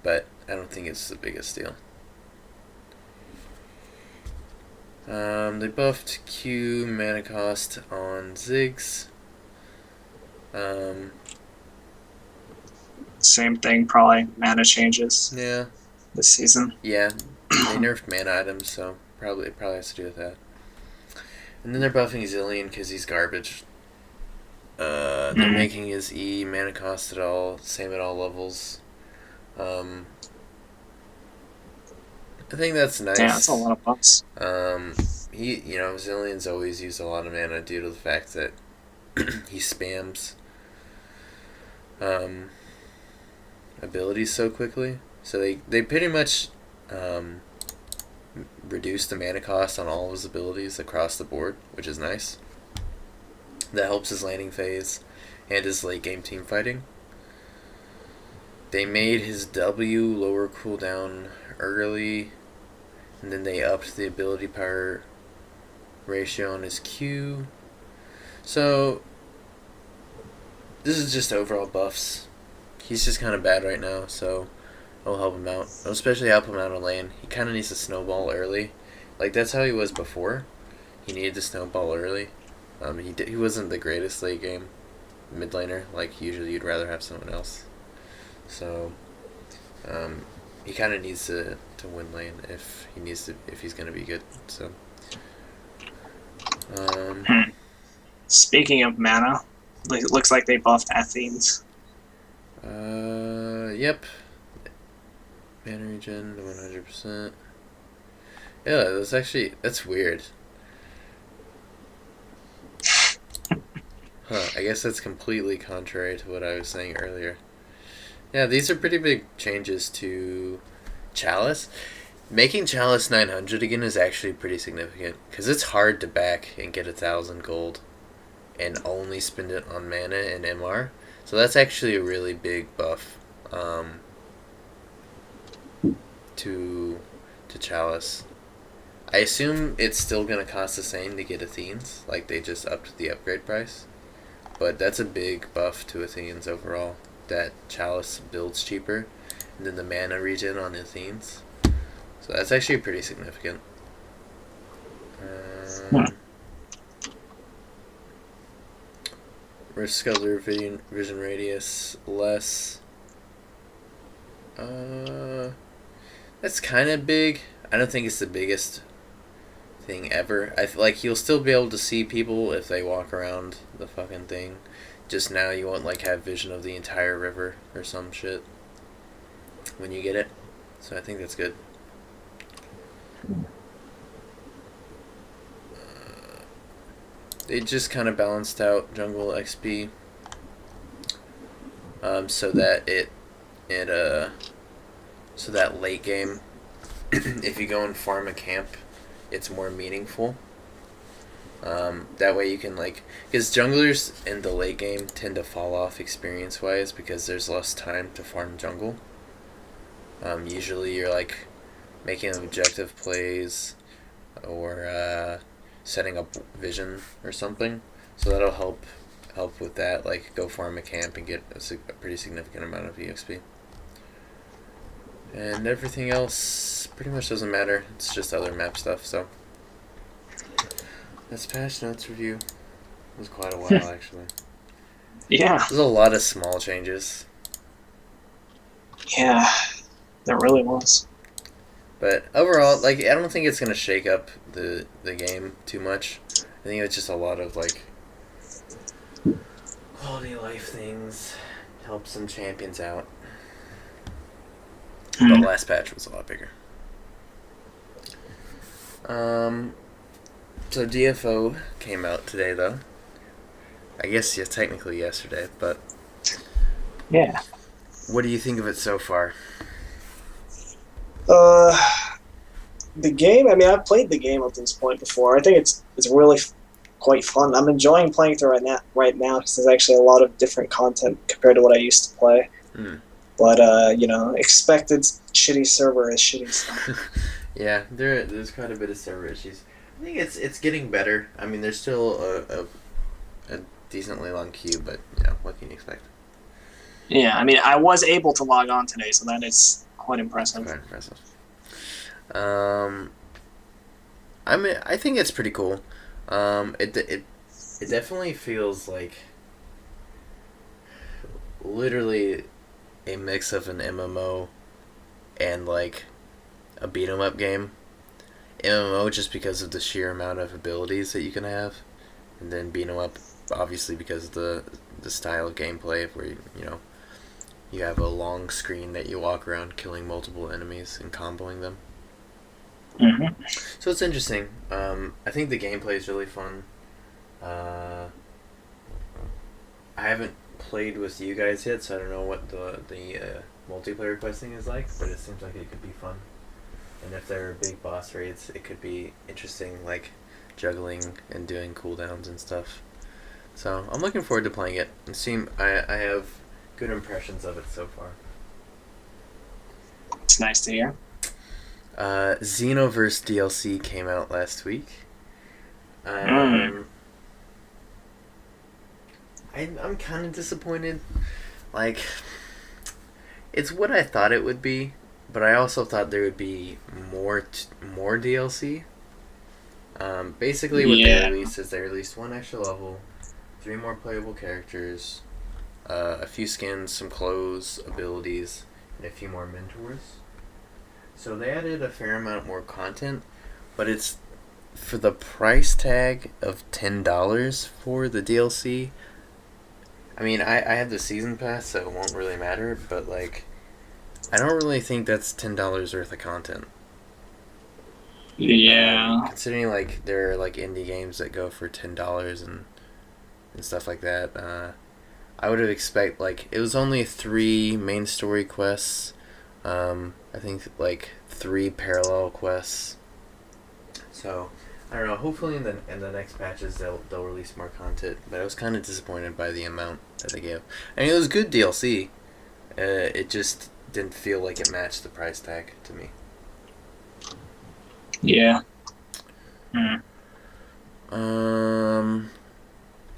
But I don't think it's the biggest deal. They buffed Q mana cost on Ziggs. Same thing, probably mana changes. Yeah. This season. Yeah, they nerfed mana items, so probably has to do with that. And then they're buffing Zillion because he's garbage. They're making his E mana cost same at all levels. I think that's nice. Yeah, that's a lot of buffs. Zillion's always used a lot of mana due to the fact that he spams abilities so quickly. So they pretty much reduce the mana cost on all of his abilities across the board, which is nice. That helps his laning phase and his late game team fighting. They made his W lower cooldown early, and then they upped the ability power ratio on his Q. So this is just overall buffs. He's just kind of bad right now, so I'll help him out. I'll especially help him out on lane. He kind of needs to snowball early. Like, that's how he was before. He needed to snowball early. He wasn't the greatest late game mid laner. Like, usually you'd rather have someone else. So, he kind of needs to win lane if he's going to be good. So, Um, Speaking of mana, looks like they buffed Athene's. yep. Mana regen to 100%. Yeah, that's weird. Huh, I guess that's completely contrary to what I was saying earlier. Yeah, these are pretty big changes to Chalice. Making Chalice 900 again is actually pretty significant, because it's hard to back and get 1,000 gold and only spend it on mana and MR. So that's actually a really big buff to Chalice. I assume it's still going to cost the same to get Athene's, like they just upped the upgrade price. But that's a big buff to Athene's overall, that Chalice builds cheaper, and then the mana regen on Athene's. So that's actually pretty significant. Risk other vision radius less. That's kind of big. I don't think it's the biggest thing ever. I feel like you'll still be able to see people if they walk around the fucking thing. Just now you won't like have vision of the entire river or some shit when you get it. So I think that's good. They just kind of balanced out jungle XP, so that so that late game, if you go and farm a camp, it's more meaningful. That way you can because junglers in the late game tend to fall off experience wise because there's less time to farm jungle. Usually you're making objective plays or setting up vision or something, so that'll help with that. Go farm a camp and get a pretty significant amount of EXP. And everything else pretty much doesn't matter. It's just other map stuff. So that's patch notes review. It was quite a while actually. Yeah. There's a lot of small changes. Yeah, there really was. But overall, I don't think it's gonna shake up the game too much. I think it's just a lot of quality of life things, help some champions out. But last patch was a lot bigger. So DFO came out today though. I guess technically yesterday, but yeah. What do you think of it so far? The game. I mean, I've played the game up to this point before. I think it's really quite fun. I'm enjoying playing through right now because there's actually a lot of different content compared to what I used to play. But expected shitty server is shitty stuff. Yeah, there's quite a bit of server issues. I think it's getting better. I mean, there's still a decently long queue, but what can you expect? Yeah, I mean, I was able to log on today, so that is quite impressive. Quite impressive. I think it's pretty cool. It definitely feels like literally a mix of an MMO and a beat 'em up game. MMO just because of the sheer amount of abilities that you can have, and then beat 'em up obviously because of the style of gameplay where you have a long screen that you walk around killing multiple enemies and comboing them. Mm-hmm. So it's interesting. I think the gameplay is really fun. I haven't played with you guys yet, so I don't know what the multiplayer questing is like, but it seems like it could be fun. And if there are big boss raids, it could be interesting, juggling and doing cooldowns and stuff. So I'm looking forward to playing it. I have good impressions of it so far. It's nice to hear. Xenoverse DLC came out last week. I'm kind of disappointed. It's what I thought it would be, but I also thought there would be more DLC. Basically what they released is they released 1 extra level, 3 more playable characters, a few skins, some clothes, abilities, and a few more mentors. So they added a fair amount more content, but it's for the price tag of $10 for the DLC. I mean, I have the season pass, so it won't really matter. But like, I don't really think that's $10 worth of content. Yeah. Considering like there are like indie games that go for $10 and stuff like that. I would have expect like it was only 3 main story quests. I think like 3 parallel quests. So I don't know. Hopefully in the next patches they'll release more content. But I was kind of disappointed by the amount that they gave. I mean, it was good DLC. It just didn't feel like it matched the price tag to me. Yeah. Hmm. Um,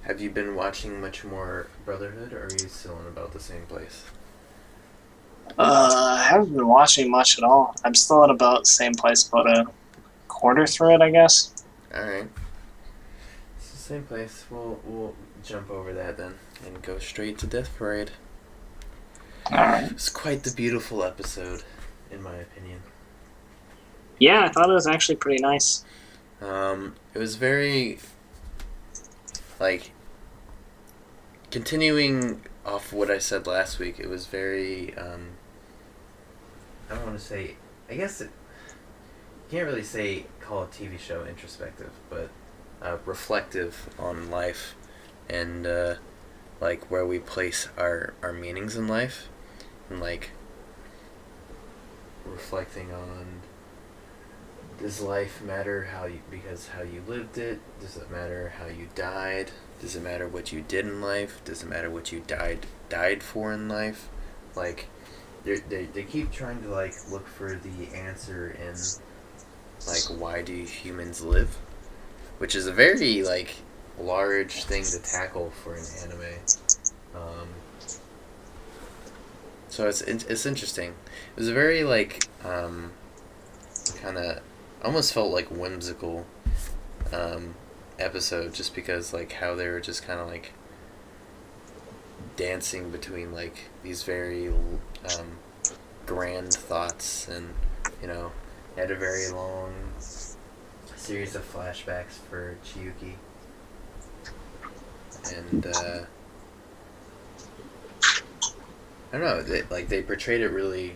have you been watching much more Brotherhood, or are you still in about the same place? I haven't been watching much at all. I'm still at about the same place, about a quarter through it, I guess. All right, it's the same place. We'll jump over that then and go straight to Death Parade. All right. It's quite the beautiful episode, in my opinion. Yeah, I thought it was actually pretty nice. It was very like continuing off what I said last week. It was very I don't want to say. I guess it, you can't really say call a TV show introspective, but reflective on life and like where we place our meanings in life and like reflecting on does life matter because how you lived it? Does it matter how you died? Does it matter what you did in life? Does it matter what you died for in life? Like they keep trying to like look for the answer in like why do humans live, which is a very like large thing to tackle for an anime. Um, so it's interesting. It was a very like kind of almost felt like whimsical episode just because like how they were just kind of like dancing between like these very grand thoughts and you know had a very long series of flashbacks for Chiyuki and I don't know they portrayed it really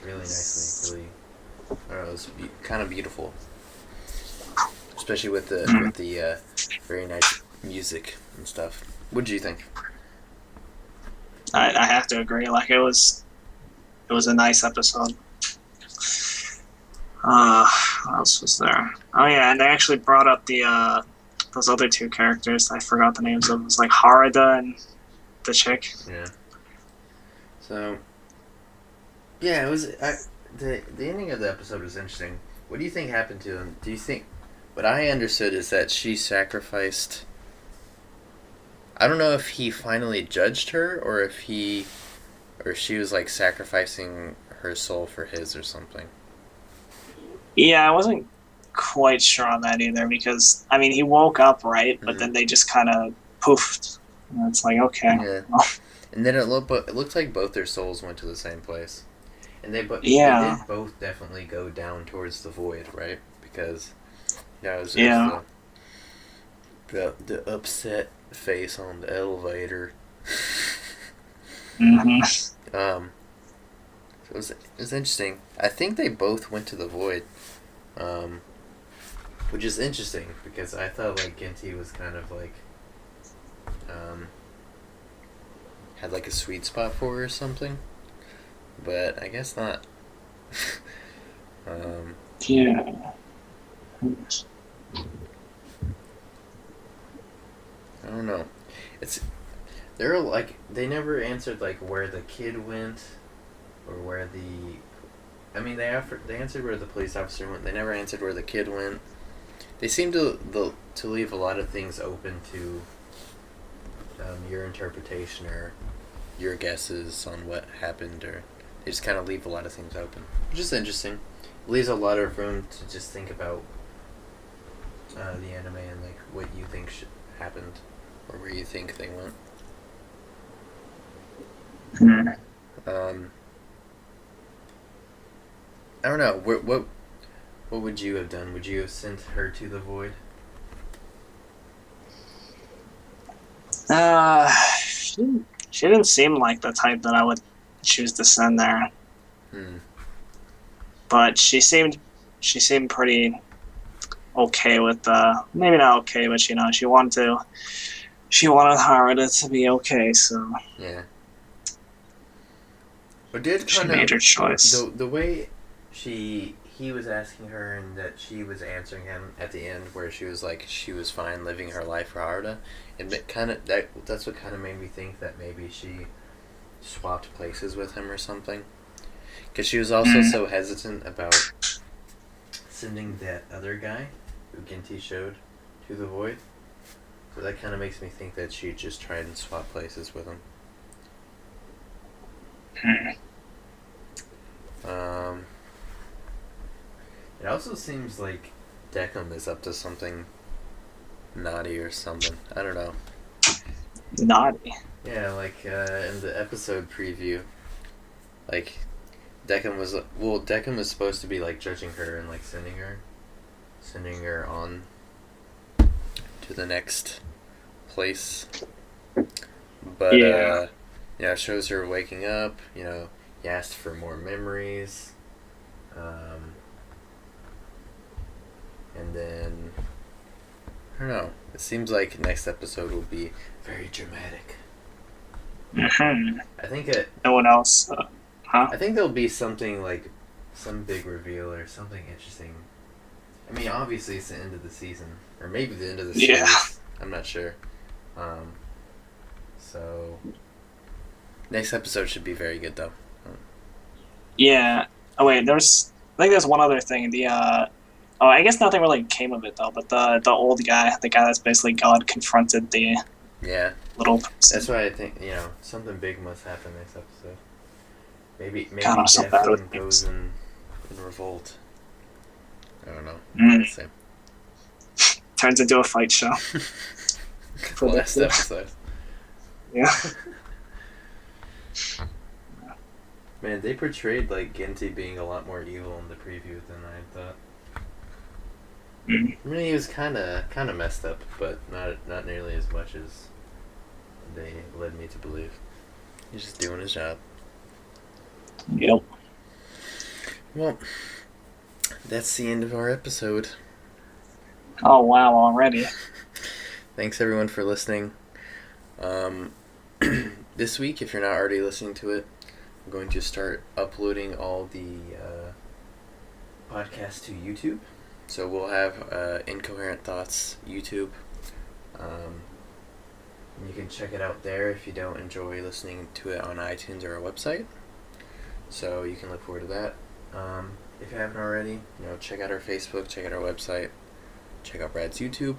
really nicely really I don't know it was kind of beautiful especially with the very nice music and stuff. What do you think? I have to agree. Like it was a nice episode. What else was there? Oh yeah, and they actually brought up the those other 2 characters. I forgot the names of them. It was like Harada and the chick. Yeah. So, yeah, it was. The ending of the episode was interesting. What do you think happened to him? Do you think what I understood is that she sacrificed? I don't know if he finally judged her or if she was like sacrificing her soul for his or something. Yeah, I wasn't quite sure on that either because I mean he woke up right, but then they just kind of poofed. And it's like okay. Yeah. Well, And then it looked like both their souls went to the same place, and they yeah. did both definitely go down towards the void, right? Because yeah, it was Yeah. the upset face on the elevator. Mm-hmm. So it was interesting. I think they both went to the void, um, which is interesting because I thought like Ginty was kind of like um, had like a sweet spot for her or something, but I guess not. um, Yeah. I don't know. It's they're like they never answered like where the kid went or where the. I mean they answered where the police officer went. They never answered where the kid went. They seem to leave a lot of things open to your interpretation or your guesses on what happened, or they just kind of leave a lot of things open, which is interesting. It leaves a lot of room to just think about the anime and like what you think happened or where you think they went. I don't know. What What would you have done? Would you have sent her to the void? She didn't seem like the type that I would choose to send there. But she seemed pretty okay with maybe not okay, but she wanted Harada to be okay, so Yeah. But did she kind made her of choice. the way he was asking her and that she was answering him at the end, where she was like she was fine living her life for Harada, and that's what kind of made me think that maybe she swapped places with him or something, because she was also so hesitant about sending that other guy who Ginty showed to the void. So that kind of makes me think that she just tried and swap places with him. It also seems like Deckham is up to something naughty or something. I don't know. Naughty? Yeah, like in the episode preview, like Deckham was supposed to be like judging her and like sending her on to the next place. But it shows her waking up. He asked for more memories. And then I don't know. It seems like next episode will be very dramatic. I think no one else. Huh? I think there'll be something like some big reveal or something interesting. I mean, obviously it's the end of the season, or maybe the end of the series. Yeah. I'm not sure. So next episode should be very good, though. Yeah. Oh wait, I think there's one other thing. I guess nothing really came of it though. But the old guy, the guy that's basically God, confronted the little person. That's why I think something big must happen next episode. Maybe Declan goes in revolt. I don't know. Turns into a fight show. Last episode. Yeah. Man, they portrayed like Ginty being a lot more evil in the preview than I thought. I mean, he was kind of messed up, but not nearly as much as they led me to believe. He's just doing his job. Yep. Well, that's the end of our episode. Oh wow! Already. Thanks everyone for listening. This week, if you're not already listening to it, I'm going to start uploading all the podcasts to YouTube. So we'll have Incoherent Thoughts YouTube. You can check it out there if you don't enjoy listening to it on iTunes or our website. So you can look forward to that. If you haven't already, check out our Facebook, check out our website, check out Brad's YouTube.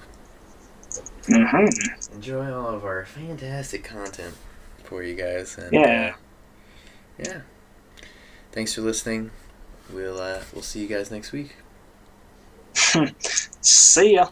Enjoy all of our fantastic content for you guys. And, yeah. Thanks for listening. We'll see you guys next week. See ya.